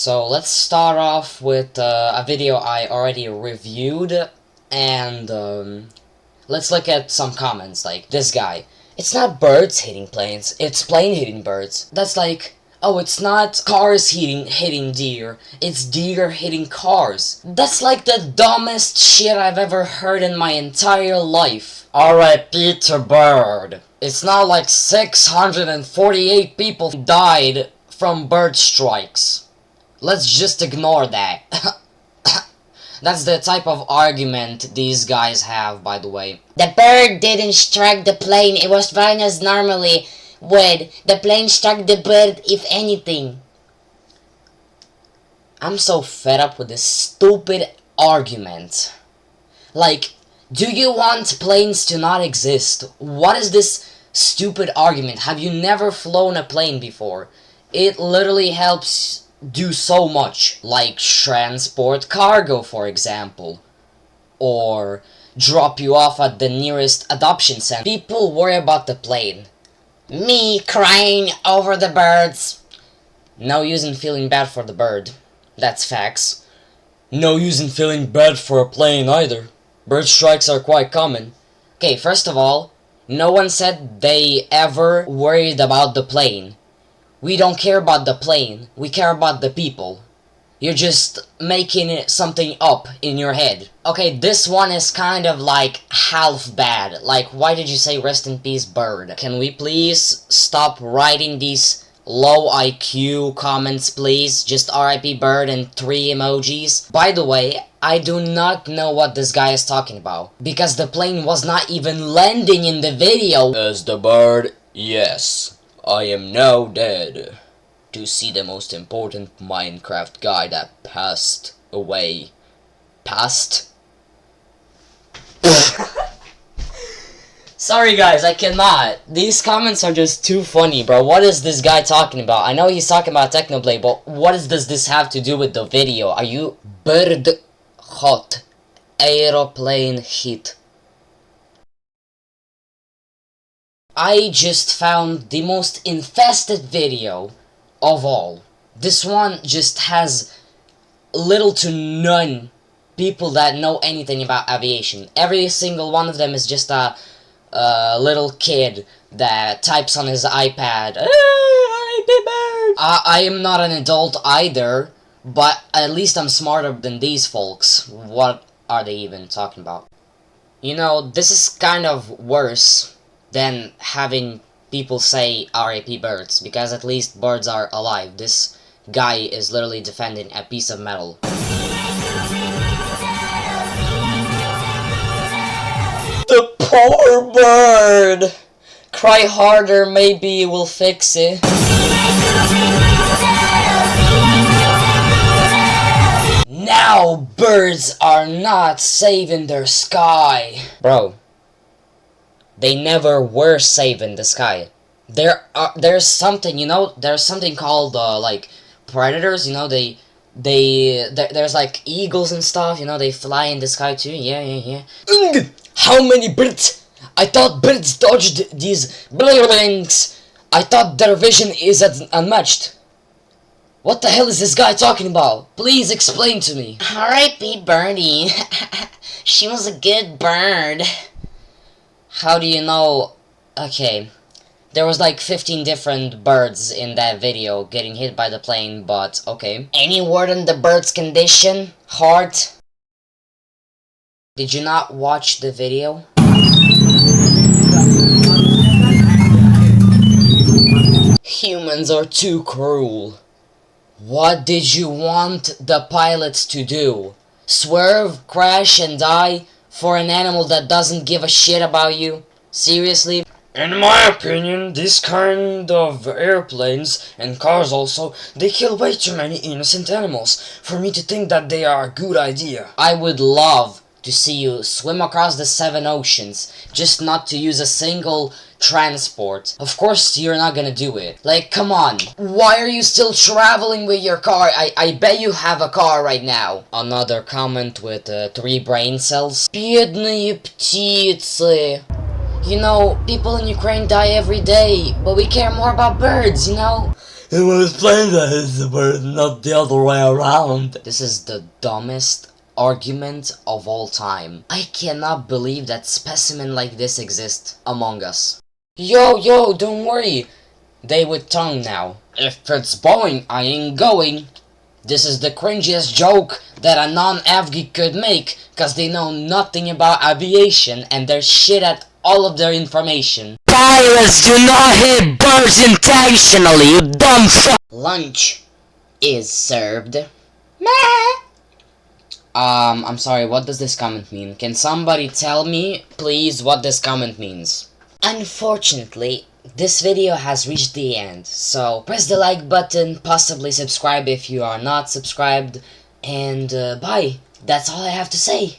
So let's start off with a video I already reviewed, and let's look at some comments, like this guy. It's not birds hitting planes, it's plane hitting birds. That's like, oh, it's not cars hitting deer, it's deer hitting cars. That's like the dumbest shit I've ever heard in my entire life. R.I.P. to bird. It's not like 648 people died from bird strikes. Let's just ignore that. That's the type of argument these guys have, by the way. The bird didn't strike the plane, it was flying as normally would. The plane struck the bird, if anything. I'm so fed up with this stupid argument. Like, do you want planes to not exist? What is this stupid argument? Have you never flown a plane before? It literally helps do so much, like transport cargo, for example, or drop you off at the nearest adoption center. People worry about the plane. Me crying over the birds. No use in feeling bad for the bird. That's facts. No use in feeling bad for a plane either. Bird strikes are quite common. Okay, first of all, no one said they ever worried about the plane. We don't care about the plane, we care about the people. You're just making something up in your head. Okay, this one is kind of like half bad. Like, why did you say rest in peace, bird? Can we please stop writing these low IQ comments, please? Just RIP bird and 3 emojis. By the way, I do not know what this guy is talking about, because the plane was not even landing in the video. As the bird, yes. I am now dead to see the most important Minecraft guy that passed away. Passed? Sorry guys, I cannot. These comments are just too funny, bro. What is this guy talking about? I know he's talking about Technoblade, but what does this have to do with the video? Are you bird hot? Aeroplane hit. I just found the most infested video of all. This one just has little to none people that know anything about aviation. Every single one of them is just a little kid that types on his iPad. I am not an adult either, but at least I'm smarter than these folks. What are they even talking about? You know, this is kind of worse than having people say RIP birds, because at least birds are alive. This guy is literally defending a piece of metal. The poor bird! Cry harder, maybe you will fix it. Now birds are not saving their sky. Bro. They never were safe in the sky. There's something, you know, there's something called, like, predators, you know, there's like eagles and stuff, you know, they fly in the sky too, yeah. How many birds? I thought birds dodged these blinks. I thought their vision is unmatched. What the hell is this guy talking about? Please explain to me. R.I.P. Birdie. She was a good bird. How do you know? Okay, there was like 15 different birds in that video getting hit by the plane, but okay. Any word on the bird's condition? Heart? Did you not watch the video? Humans are too cruel. What did you want the pilots to do? Swerve, crash, and die? For an animal that doesn't give a shit about you? Seriously? In my opinion, this kind of airplanes, and cars also, they kill way too many innocent animals for me to think that they are a good idea. I would love to see you swim across the 7 oceans, just not to use a single transport. Of course you're not gonna do it. Like, come on. Why are you still traveling with your car? I bet you have a car right now. Another comment with 3 brain cells. Бедные птицы. You know, people in Ukraine die every day, but we care more about birds, you know? It was plain that it's the bird, not the other way around. This is the dumbest argument of all time. I cannot believe that specimen like this exists among us. Yo, don't worry. They with tongue now. If it's Boeing, I ain't going. This is the cringiest joke that a non-Avgeek could make, cause they know nothing about aviation and they're shit at all of their information. Pilots do not hit birds intentionally, you dumb fuck! Lunch is served. Meh! I'm sorry, what does this comment mean? Can somebody tell me, please, what this comment means? Unfortunately, this video has reached the end, so press the like button, possibly subscribe if you are not subscribed, and bye. That's all I have to say.